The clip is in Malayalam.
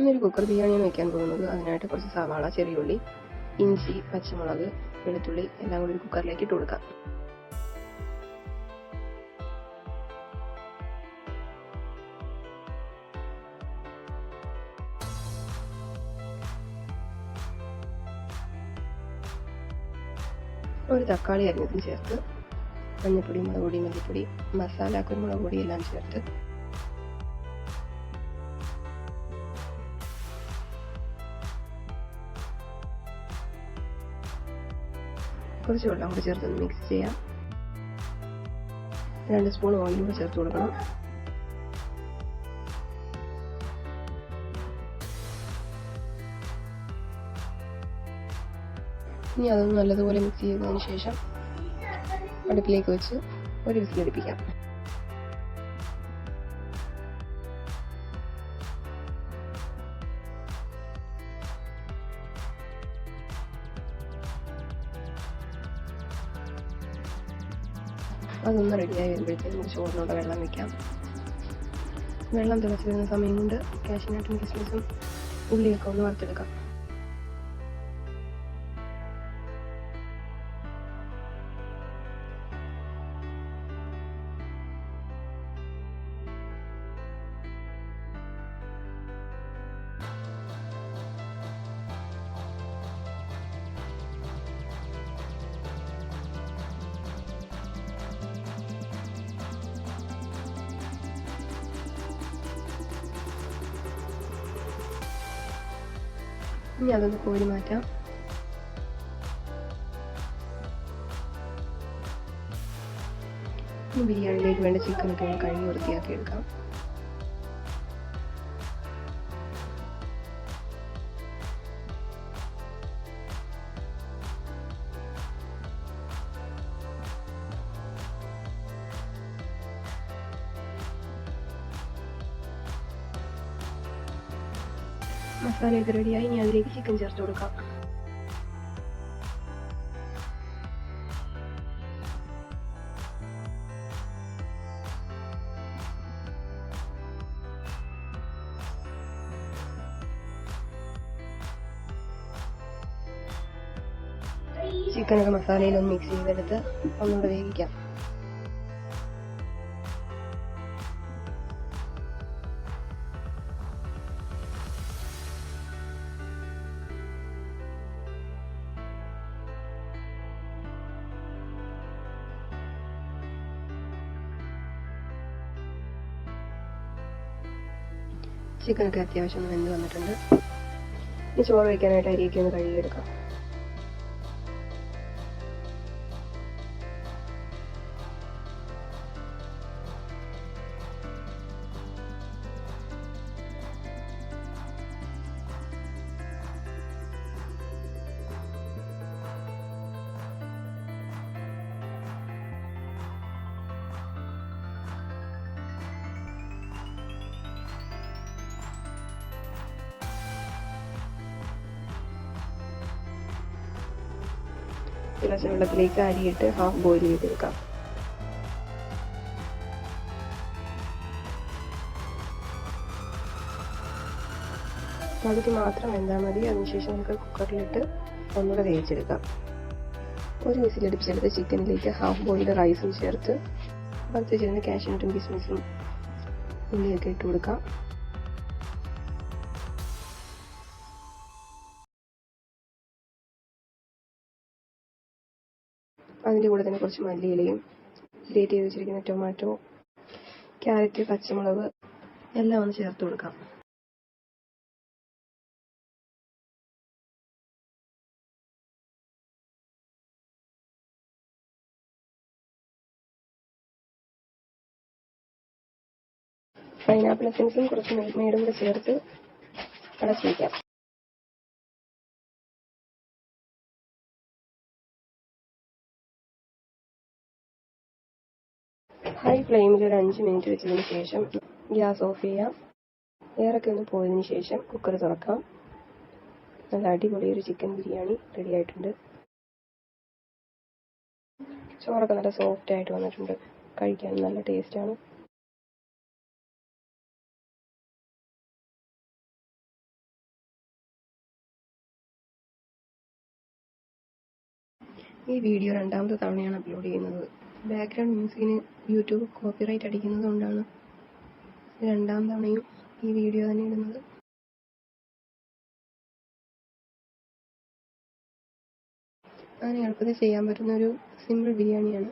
ഇന്നൊരു കുക്കർ ബിരിയാണിയാണ് വയ്ക്കാൻ പോകുന്നത്. അതിനായിട്ട് കുറച്ച് സവാള, ചെറിയുള്ളി, ഇഞ്ചി, പച്ചമുളക്, വെളുത്തുള്ളി എല്ലാം കൂടി ഒരു കുക്കറിലേക്ക് ഇട്ട് കൊടുക്കാം. ഒരു തക്കാളി അരിഞ്ഞതും ചേർത്ത് മഞ്ഞൾപ്പൊടി, മുളക് പൊടി, മല്ലിപ്പൊടി, മസാല, കുരുമുളക് പൊടി എല്ലാം ചേർത്ത് കുറച്ച് വെള്ളം കൂടി ചേർത്തൊന്ന് മിക്സ് ചെയ്യാം. 2 സ്പൂൺ ഓയിൽ കൂടി ചേർത്ത് കൊടുക്കണം. ഇനി അതൊന്ന് നല്ലതുപോലെ മിക്സ് ചെയ്തതിന് ശേഷം അടുപ്പിലേക്ക് വെച്ച് ഒരു വിസിലടിപ്പിക്കാം. അതൊന്ന് റെഡിയായി വരുമ്പോഴത്തേക്കും ചോറിനോട് വെള്ളം വയ്ക്കാം. വെള്ളം തിളച്ച് വരുന്ന സമയം കൊണ്ട് കാഷ്യൂനട്ടും കിസ്മിസും ഉള്ളിയൊക്കെ ഒന്ന് വറുത്തെടുക്കാം. ഇനി അതൊന്ന് കോരി മാറ്റാം. ബിരിയാണിയിലേക്ക് വേണ്ട ചിക്കനൊക്കെ കഴുകി വൃത്തിയാക്കി എടുക്കാം. മസാലയൊക്കെ റെഡിയായി. ഇനി അതിലേക്ക് ചിക്കൻ ചേർത്ത് കൊടുക്കാം. ചിക്കനൊക്കെ മസാലയിലൊന്ന് മിക്സ് ചെയ്തെടുത്ത് ഒന്നുകൂടെ വേവിക്കാം. ചിക്കനൊക്കെ അത്യാവശ്യം വെന്ത് വന്നിട്ടുണ്ട്. ഈ ചോറ് വയ്ക്കാനായിട്ട് അരിയൊക്കെ ഒന്ന് കഴുകിയെടുക്കാം. തിളച്ച വെള്ളത്തിലേക്ക് അരിയിട്ട് ഹാഫ് ബോയിൽ ചെയ്തെടുക്കാം. പകുതി മാത്രം വെന്താൽ മതി. അതിനുശേഷം നമുക്ക് കുക്കറിലിട്ട് ഒന്നുകൂടെ വേവിച്ചെടുക്കാം. ഒരു വിസിലടിപ്പിച്ചെടുത്ത് ചിക്കനിലേക്ക് ഹാഫ് ബോയിൽഡ് റൈസും ചേർത്ത് വറുത്ത് ചേർന്ന് കാഷ്യൂനട്ടും കിസ്മിസും ഉള്ളിയൊക്കെ ഇട്ട് കൊടുക്കാം. അതിൻ്റെ കൂടെ തന്നെ കുറച്ച് മല്ലിയിലയും ഗ്രേറ്റ് ചെയ്ത് വെച്ചിരിക്കുന്ന ടൊമാറ്റോ, ക്യാരറ്റ്, പച്ചമുളക് എല്ലാം ഒന്ന് ചേർത്ത് കൊടുക്കാം. പൈനാപ്പിൾ എസൻസും കുറച്ച് മിൽക്ക് മെയ്ഡും കൂടെ ചേർത്ത് അടച്ചു വയ്ക്കാം. ഹൈ ഫ്ലെയിമിൽ ഒരു 5 മിനിറ്റ് വെച്ചതിന് ശേഷം ഗ്യാസ് ഓഫ് ചെയ്യാം. എയറൊക്കെ ഒന്ന് പോയതിന് ശേഷം കുക്കർ തുറക്കാം. നല്ല അടിപൊളി ഒരു ചിക്കൻ ബിരിയാണി റെഡി ആയിട്ടുണ്ട്. ചോറൊക്കെ നല്ല സോഫ്റ്റ് ആയിട്ട് വന്നിട്ടുണ്ട്. കഴിക്കാൻ നല്ല ടേസ്റ്റാണ്. ഈ വീഡിയോ രണ്ടാമത്തെ തവണയാണ് അപ്ലോഡ് ചെയ്യുന്നത്. ബാക്ക്ഗ്രൗണ്ട് മ്യൂസിക്കിന് യൂട്യൂബ് കോപ്പിറൈറ്റ് അടിക്കുന്നത് കൊണ്ടാണ് രണ്ടാം തവണയും ഈ വീഡിയോ തന്നെ ഇടുന്നത്. അങ്ങനെ എളുപ്പത്തിൽ ചെയ്യാൻ പറ്റുന്ന ഒരു സിമ്പിൾ ബിരിയാണിയാണ്.